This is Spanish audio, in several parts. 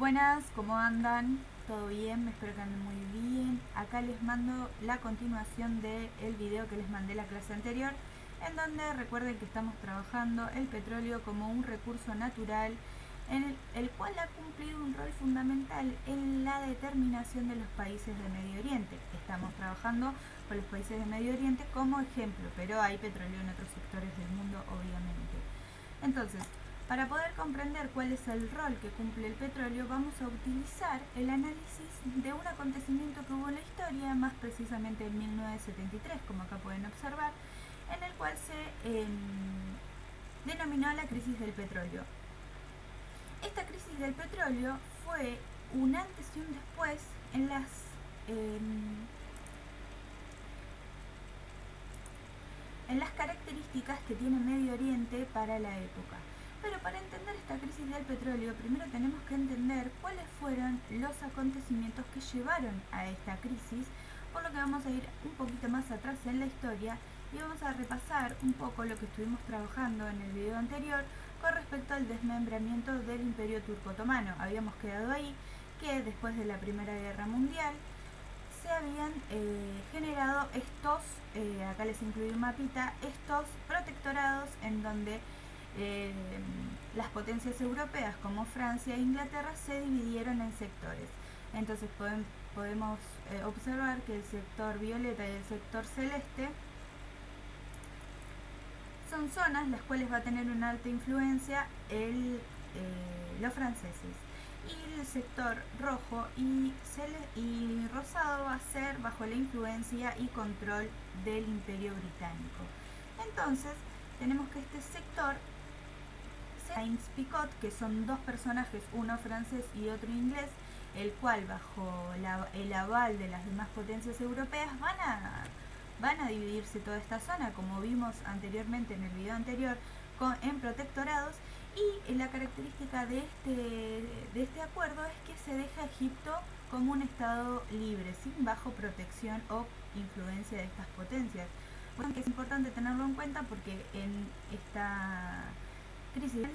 Buenas, ¿cómo andan? ¿Todo bien? Espero que anden muy bien. Acá les mando la continuación del video que les mandé la clase anterior, en donde recuerden que estamos trabajando el petróleo como un recurso natural en el cual ha cumplido un rol fundamental en la determinación de los países de Medio Oriente. Estamos trabajando con los países de Medio Oriente como ejemplo, pero hay petróleo en otros sectores del mundo, obviamente. Entonces, para poder comprender cuál es el rol que cumple el petróleo, vamos a utilizar el análisis de un acontecimiento que hubo en la historia, más precisamente en 1973, como acá pueden observar, en el cual se denominó la crisis del petróleo. Esta crisis del petróleo fue un antes y un después en las características que tiene Medio Oriente para la época. Pero para entender esta crisis del petróleo, primero tenemos que entender cuáles fueron los acontecimientos que llevaron a esta crisis, por lo que vamos a ir un poquito más atrás en la historia y vamos a repasar un poco lo que estuvimos trabajando en el video anterior con respecto al desmembramiento del Imperio Turco Otomano. Habíamos quedado ahí que después de la Primera Guerra Mundial se habían generado estos, acá les incluí un mapita, estos protectorados en donde las potencias europeas como Francia e Inglaterra se dividieron en sectores. Entonces podemos observar que el sector violeta y el sector celeste son zonas las cuales va a tener una alta influencia los franceses, y el sector rojo y rosado va a ser bajo la influencia y control del Imperio Británico. Entonces tenemos que este sector, Sainz-Picot, que son dos personajes, uno francés y otro inglés, el cual bajo el aval de las demás potencias europeas van a dividirse toda esta zona, como vimos anteriormente en el video anterior, en protectorados. Y la característica de este acuerdo es que se deja a Egipto como un estado libre, sin bajo protección o influencia de estas potencias. Bueno, que es importante tenerlo en cuenta porque en esta crisis de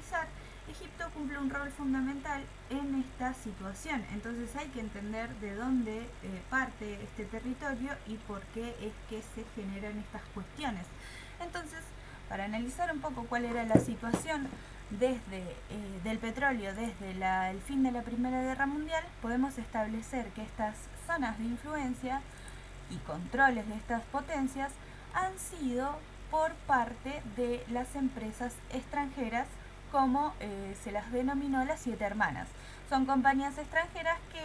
Egipto cumple un rol fundamental en esta situación. Entonces hay que entender de dónde parte este territorio y por qué es que se generan estas cuestiones. Entonces, para analizar un poco cuál era la situación del petróleo desde el fin de la Primera Guerra Mundial, podemos establecer que estas zonas de influencia y controles de estas potencias han sido por parte de las empresas extranjeras, como se las denominó las 7 hermanas. Son compañías extranjeras que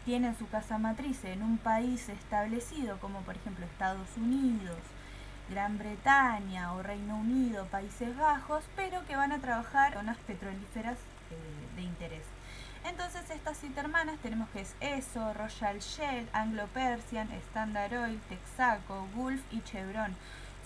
tienen su casa matriz en un país establecido, como por ejemplo Estados Unidos, Gran Bretaña o Reino Unido, Países Bajos, pero que van a trabajar en zonas petrolíferas de interés. Entonces estas 7 hermanas tenemos que es ESSO, Royal Shell, Anglo Persian, Standard Oil, Texaco, Gulf y Chevron.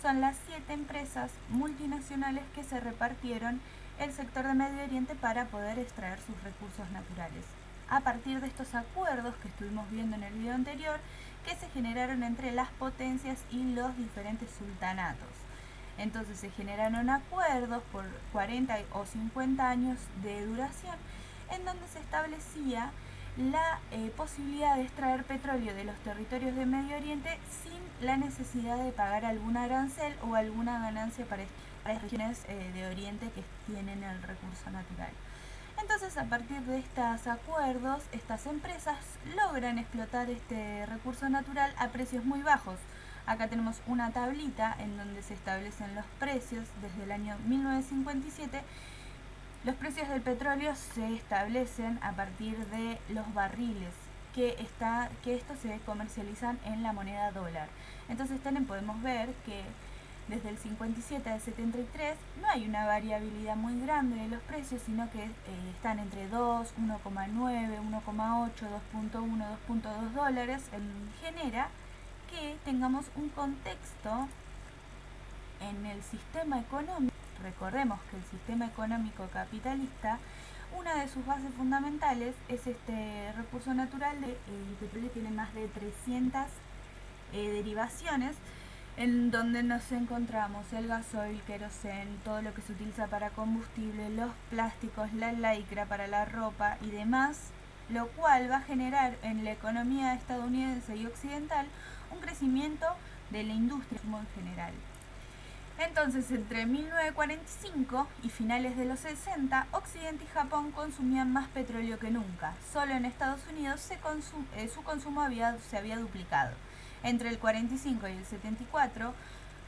Son las 7 empresas multinacionales que se repartieron el sector de Medio Oriente para poder extraer sus recursos naturales. A partir de estos acuerdos que estuvimos viendo en el video anterior, que se generaron entre las potencias y los diferentes sultanatos. Entonces se generaron acuerdos por 40 o 50 años de duración, en donde se establecía la posibilidad de extraer petróleo de los territorios de Medio Oriente sin la necesidad de pagar algún arancel o alguna ganancia para las regiones de Oriente que tienen el recurso natural. Entonces, a partir de estos acuerdos, estas empresas logran explotar este recurso natural a precios muy bajos. Acá tenemos una tablita en donde se establecen los precios desde el año 1957. Los precios del petróleo se establecen a partir de los barriles, que estos se comercializan en la moneda dólar. Entonces podemos ver que desde el 57 al 73 no hay una variabilidad muy grande de los precios, sino que están entre 2, 1,9, 1,8, 2,1, 2,2 dólares. Genera que tengamos un contexto en el sistema económico. Recordemos que el sistema económico capitalista, una de sus bases fundamentales es este recurso natural. El petróleo tiene más de 300 derivaciones, en donde nos encontramos el gasoil, queroseno, todo lo que se utiliza para combustible, los plásticos, la lycra para la ropa y demás lo cual va a generar en la economía estadounidense y occidental un crecimiento de la industria en general. Entonces, entre 1945 y finales de los 60, Occidente y Japón consumían más petróleo que nunca. Solo en Estados Unidos su consumo se había duplicado. Entre el 45 y el 74,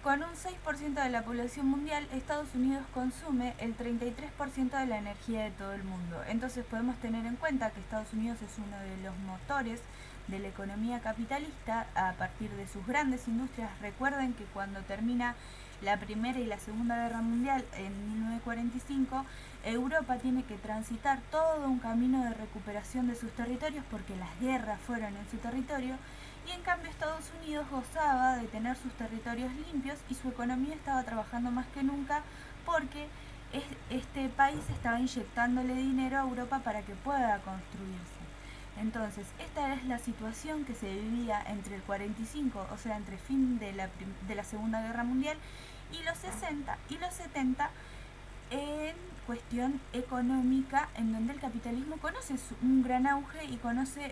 con un 6% de la población mundial, Estados Unidos consume el 33% de la energía de todo el mundo. Entonces podemos tener en cuenta que Estados Unidos es uno de los motores de la economía capitalista a partir de sus grandes industrias. Recuerden que cuando termina la Primera y la Segunda Guerra Mundial en 1945, Europa tiene que transitar todo un camino de recuperación de sus territorios porque las guerras fueron en su territorio, y en cambio Estados Unidos gozaba de tener sus territorios limpios y su economía estaba trabajando más que nunca porque este país estaba inyectándole dinero a Europa para que pueda construirse. Entonces, esta es la situación que se vivía entre el 45, o sea, entre fin de la Segunda Guerra Mundial, y los 60 y los 70, en cuestión económica, en donde el capitalismo conoce un gran auge y conoce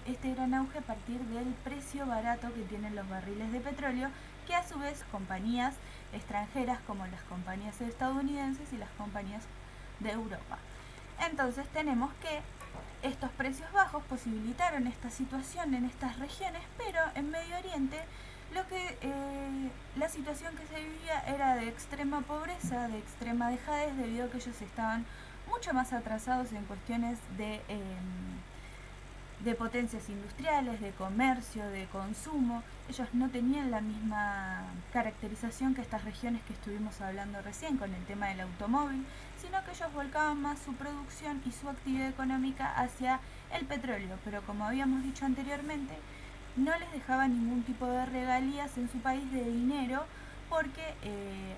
este gran auge a partir del precio barato que tienen los barriles de petróleo, que a su vez compañías extranjeras como las compañías estadounidenses y las compañías de Europa. Entonces tenemos que estos precios bajos posibilitaron esta situación en estas regiones, pero en Medio Oriente la situación que se vivía era de extrema pobreza, de extrema dejadez, debido a que ellos estaban mucho más atrasados en cuestiones de potencias industriales, de comercio, de consumo. Ellos no tenían la misma caracterización que estas regiones que estuvimos hablando recién con el tema del automóvil, sino que ellos volcaban más su producción y su actividad económica hacia el petróleo, pero como habíamos dicho anteriormente, no les dejaba ningún tipo de regalías en su país de dinero porque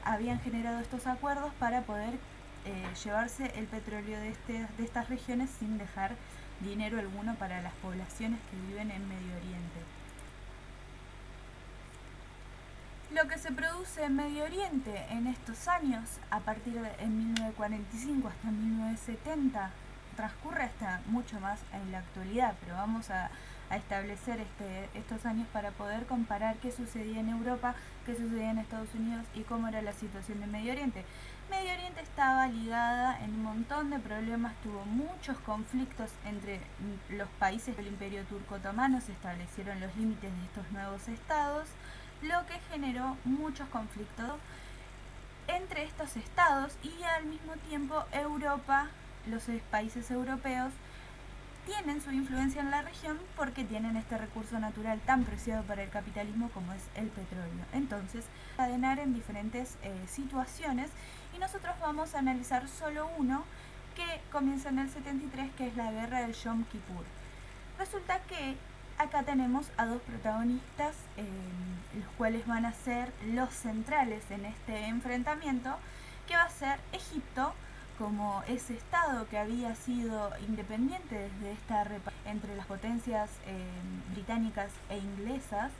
habían generado estos acuerdos para poder llevarse el petróleo de estas regiones sin dejar dinero alguno para las poblaciones que viven en Medio Oriente. Lo que se produce en Medio Oriente en estos años, a partir de 1945 hasta 1970, transcurre hasta mucho más en la actualidad, pero vamos a establecer estos años para poder comparar qué sucedía en Europa, qué sucedía en Estados Unidos y cómo era la situación de Medio Oriente. Medio Oriente estaba ligada en un montón de problemas, tuvo muchos conflictos entre los países del Imperio Turco Otomano, se establecieron los límites de estos nuevos estados, lo que generó muchos conflictos entre estos estados, y al mismo tiempo Europa, los países europeos, tienen su influencia en la región porque tienen este recurso natural tan preciado para el capitalismo como es el petróleo. Entonces, encadenar en diferentes situaciones, y nosotros vamos a analizar solo uno que comienza en el 73, que es la guerra del Yom Kippur. Resulta que acá tenemos a dos protagonistas, los cuales van a ser los centrales en este enfrentamiento, que va a ser Egipto, como ese estado que había sido independiente desde esta entre las potencias británicas e inglesas,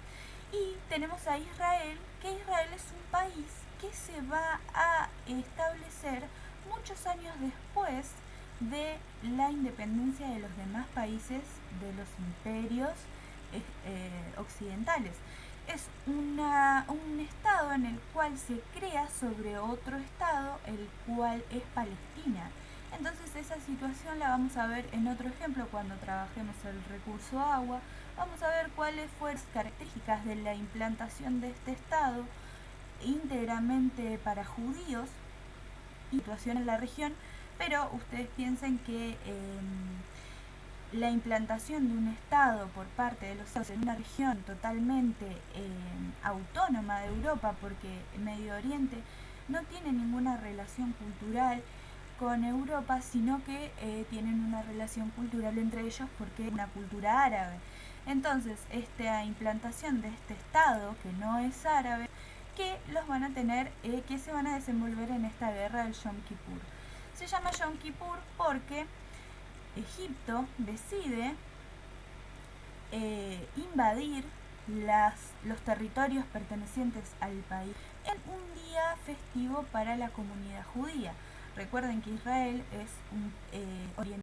y tenemos a Israel, que Israel es un país que se va a establecer muchos años después de la independencia de los demás países de los imperios occidentales. Es un estado en el cual se crea sobre otro estado, el cual es Palestina. Entonces esa situación la vamos a ver en otro ejemplo cuando trabajemos el recurso agua. Vamos a ver cuáles fueron las características de la implantación de este estado íntegramente para judíos y situación en la región, pero ustedes piensen que la implantación de un Estado por parte de los Estados en una región totalmente autónoma de Europa, porque Medio Oriente no tiene ninguna relación cultural con Europa, sino que tienen una relación cultural entre ellos porque es una cultura árabe. Entonces, esta implantación de este Estado, que no es árabe, que los van a tener, que se van a desenvolver en esta guerra del Yom Kippur. Se llama Yom Kippur porque Egipto decide invadir los territorios pertenecientes al país en un día festivo para la comunidad judía. Recuerden que Israel es un oriente.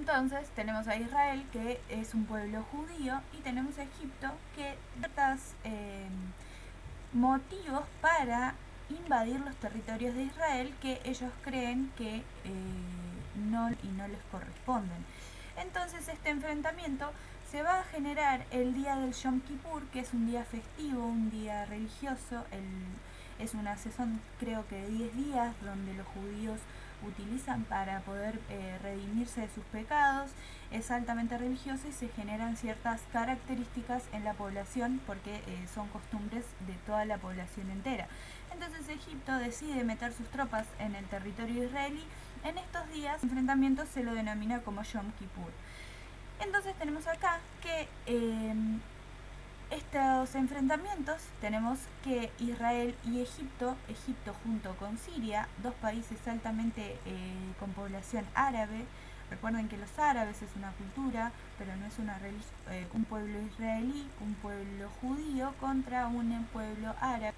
Entonces tenemos a Israel, que es un pueblo judío, y tenemos a Egipto, que ciertos motivos para invadir los territorios de Israel que ellos creen que no les corresponden. Entonces este enfrentamiento se va a generar el día del Yom Kippur, que es un día festivo, un día religioso. Es una sesión, creo que de 10 días, donde los judíos utilizan para poder redimirse de sus pecados. Es altamente religioso y se generan ciertas características en la población porque son costumbres de toda la población entera. Entonces Egipto decide meter sus tropas en el territorio israelí. En estos días el enfrentamiento se lo denomina como Yom Kippur. Entonces tenemos acá que estos enfrentamientos, tenemos que Israel y Egipto junto con Siria, dos países altamente con población árabe. Recuerden que los árabes es una cultura, pero no es una religión. Un pueblo israelí, un pueblo judío contra un pueblo árabe.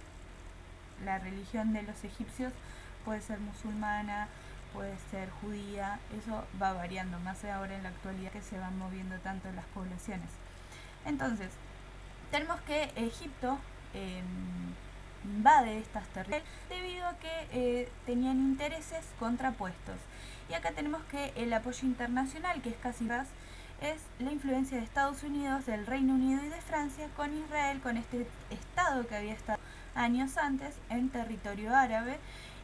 La religión de los egipcios puede ser musulmana, puede ser judía, eso va variando, más ahora en la actualidad que se van moviendo tanto las poblaciones. Entonces, tenemos que Egipto invade estas territorios debido a que tenían intereses contrapuestos. Y acá tenemos que el apoyo internacional, que es casi más, es la influencia de Estados Unidos, del Reino Unido y de Francia con Israel, con este estado que había estado años antes en territorio árabe.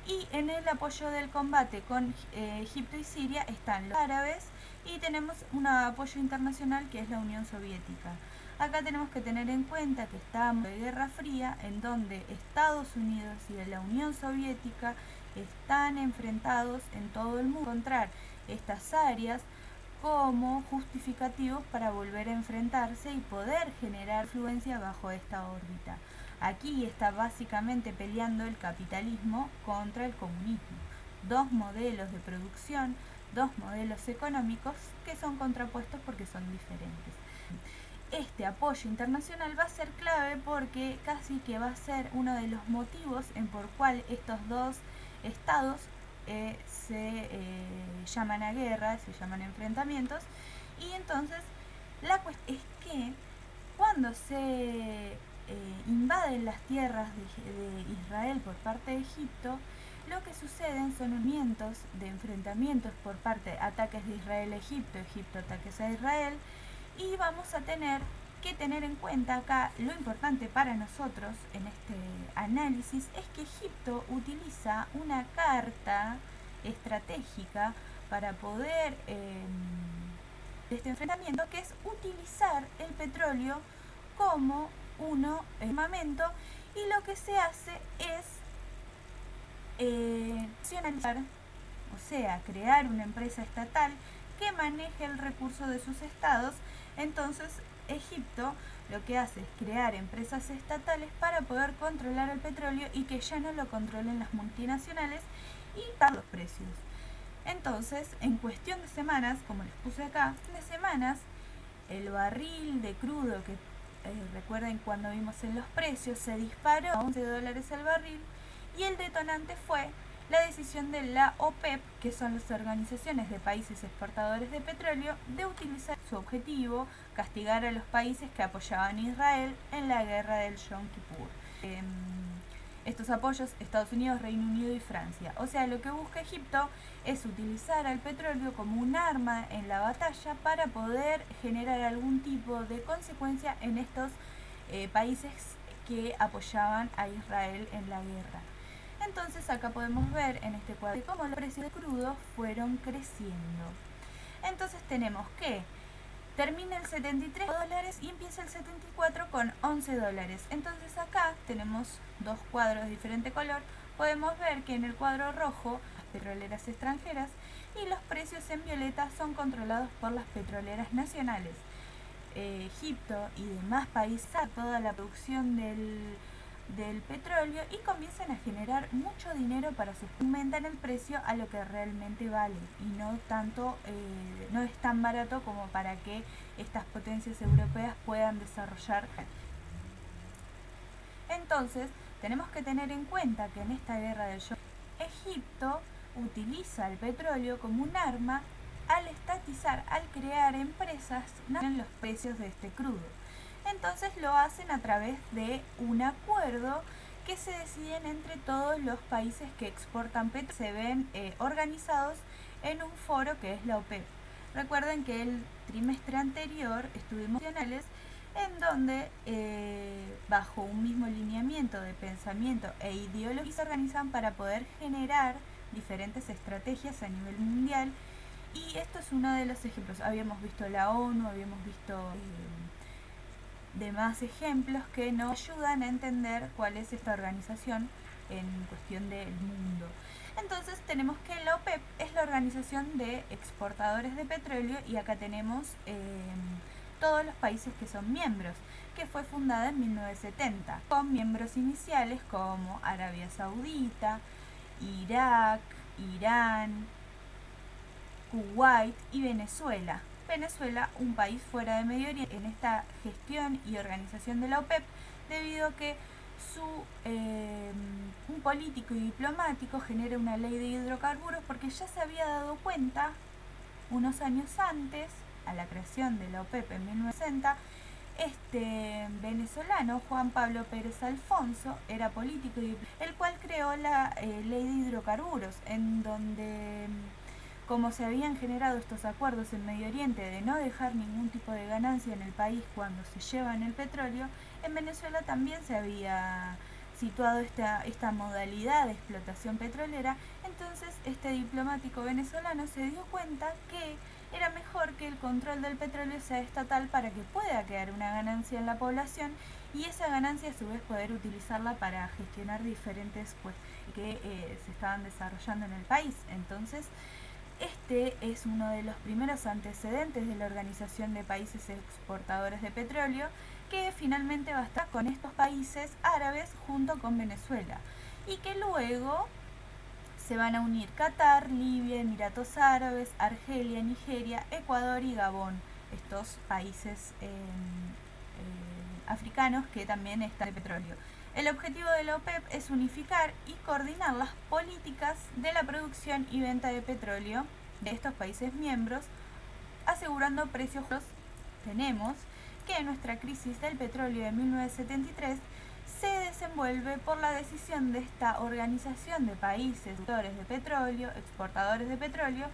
Y en el apoyo del combate con Egipto y Siria están los árabes, y tenemos un apoyo internacional que es la Unión Soviética. Acá tenemos que tener en cuenta que estamos en Guerra Fría, en donde Estados Unidos y la Unión Soviética están enfrentados en todo el mundo. Encontrar estas áreas como justificativos para volver a enfrentarse y poder generar influencia bajo esta órbita. Aquí está básicamente peleando el capitalismo contra el comunismo. Dos modelos de producción, dos modelos económicos que son contrapuestos porque son diferentes. Este apoyo internacional va a ser clave porque casi que va a ser uno de los motivos en por cual estos dos estados se llaman a guerra, se llaman enfrentamientos. Y entonces la cuestión es que cuando se invaden las tierras de Israel por parte de Egipto, lo que suceden son movimientos de enfrentamientos por parte de ataques de Israel a Egipto, Egipto ataques a Israel. Y vamos a tener que tener en cuenta acá lo importante para nosotros en este análisis es que Egipto utiliza una carta estratégica para poder este enfrentamiento, que es utilizar el petróleo como un armamento, y lo que se hace es nacionalizar, o sea, crear una empresa estatal que maneje el recurso de sus estados. Entonces Egipto lo que hace es crear empresas estatales para poder controlar el petróleo y que ya no lo controlen las multinacionales y bajar los precios. Entonces, en cuestión de semanas, como les puse acá, el barril de crudo, que recuerden cuando vimos en los precios, se disparó a $11 el barril, y el detonante fue la decisión de la OPEP, que son las organizaciones de países exportadores de petróleo, de utilizar su objetivo, castigar a los países que apoyaban a Israel en la guerra del Yom Kippur. Estos apoyos, Estados Unidos, Reino Unido y Francia. O sea, lo que busca Egipto es utilizar al petróleo como un arma en la batalla para poder generar algún tipo de consecuencia en estos países que apoyaban a Israel en la guerra. Entonces acá podemos ver en este cuadro cómo los precios de crudo fueron creciendo. Entonces tenemos que termina el $73 y empieza el 74 con $11. Entonces acá tenemos dos cuadros de diferente color. Podemos ver que en el cuadro rojo las petroleras extranjeras y los precios en violeta son controlados por las petroleras nacionales. Egipto y demás países, toda la producción del petróleo, y comienzan a generar mucho dinero para aumentar el precio a lo que realmente vale, y no tanto, no es tan barato como para que estas potencias europeas puedan desarrollar. Entonces tenemos que tener en cuenta que en esta guerra del Yom Egipto utiliza el petróleo como un arma al estatizar, al crear empresas, no en los precios de este crudo. Entonces lo hacen a través de un acuerdo que se deciden entre todos los países que exportan petróleo. Se ven organizados en un foro que es la OPEP. Recuerden que el trimestre anterior estuvimos nacionales en donde bajo un mismo lineamiento de pensamiento e ideología se organizan para poder generar diferentes estrategias a nivel mundial, y esto es uno de los ejemplos. Habíamos visto la ONU, habíamos visto demás ejemplos que nos ayudan a entender cuál es esta organización en cuestión del mundo. Entonces tenemos que la OPEP es la organización de exportadores de petróleo, y acá tenemos todos los países que son miembros, que fue fundada en 1970, con miembros iniciales como Arabia Saudita, Irak, Irán, Kuwait y Venezuela. Venezuela, un país fuera de Medio Oriente, en esta gestión y organización de la OPEP, debido a que un político y diplomático genera una ley de hidrocarburos, porque ya se había dado cuenta unos años antes, a la creación de la OPEP en 1960, este venezolano, Juan Pablo Pérez Alfonso, era político, el cual creó la ley de hidrocarburos, en donde, como se habían generado estos acuerdos en Medio Oriente de no dejar ningún tipo de ganancia en el país cuando se llevan el petróleo, en Venezuela también se había situado esta modalidad de explotación petrolera. Entonces este diplomático venezolano se dio cuenta que era mejor que el control del petróleo sea estatal para que pueda quedar una ganancia en la población, y esa ganancia a su vez poder utilizarla para gestionar diferentes que se estaban desarrollando en el país. Entonces este es uno de los primeros antecedentes de la Organización de Países Exportadores de Petróleo, que finalmente va a estar con estos países árabes junto con Venezuela, y que luego se van a unir Qatar, Libia, Emiratos Árabes, Argelia, Nigeria, Ecuador y Gabón, estos países africanos que también están de petróleo. El objetivo de la OPEP es unificar y coordinar las políticas de la producción y venta de petróleo de estos países miembros, asegurando precios justos. Tenemos que nuestra crisis del petróleo de 1973 se desenvuelve por la decisión de esta organización de países productores de petróleo, exportadores de petróleo,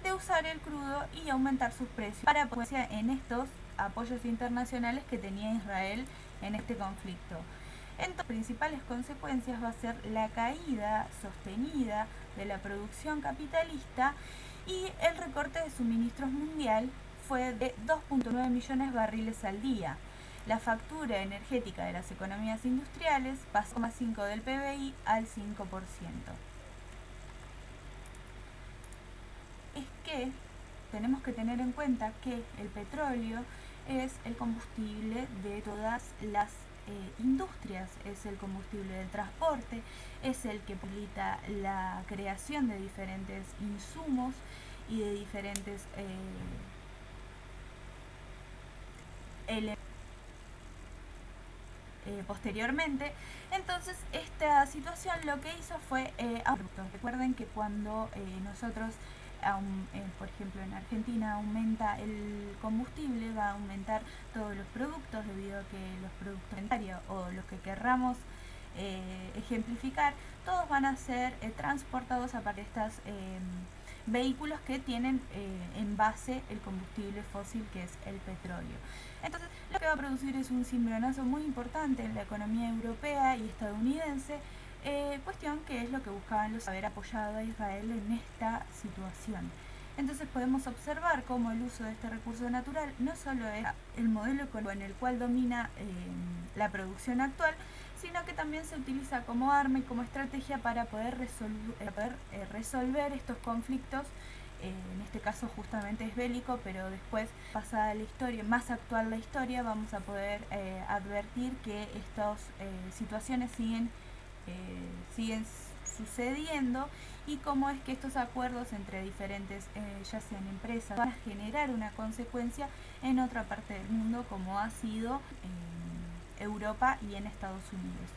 de usar el crudo y aumentar sus precios para poder en estos apoyos internacionales que tenía Israel en este conflicto. Entonces, las principales consecuencias va a ser la caída sostenida de la producción capitalista, y el recorte de suministros mundial fue de 2.9 millones de barriles al día. La factura energética de las economías industriales pasó de 5% del PBI al 5%. Es que tenemos que tener en cuenta que el petróleo es el combustible de todas las industrias, es el combustible del transporte, es el que posibilita la creación de diferentes insumos y de diferentes elementos posteriormente. Entonces esta situación lo que hizo fue recuerden que cuando nosotros por ejemplo en Argentina aumenta el combustible, va a aumentar todos los productos, debido a que los productos alimentarios o los que querramos ejemplificar, todos van a ser transportados a partir de estos vehículos que tienen en base el combustible fósil, que es el petróleo. Entonces lo que va a producir es un cimbronazo muy importante en la economía europea y estadounidense, cuestión que es lo que buscaban los haber apoyado a Israel en esta situación. Entonces podemos observar cómo el uso de este recurso natural no solo es el modelo en el cual domina la producción actual, sino que también se utiliza como arma y como estrategia para poder resolver estos conflictos. En este caso justamente es bélico, pero después, pasada la historia, más actual la historia, vamos a poder advertir que estas situaciones siguen sucediendo, y cómo es que estos acuerdos entre diferentes, ya sean empresas, van a generar una consecuencia en otra parte del mundo, como ha sido en Europa y en Estados Unidos.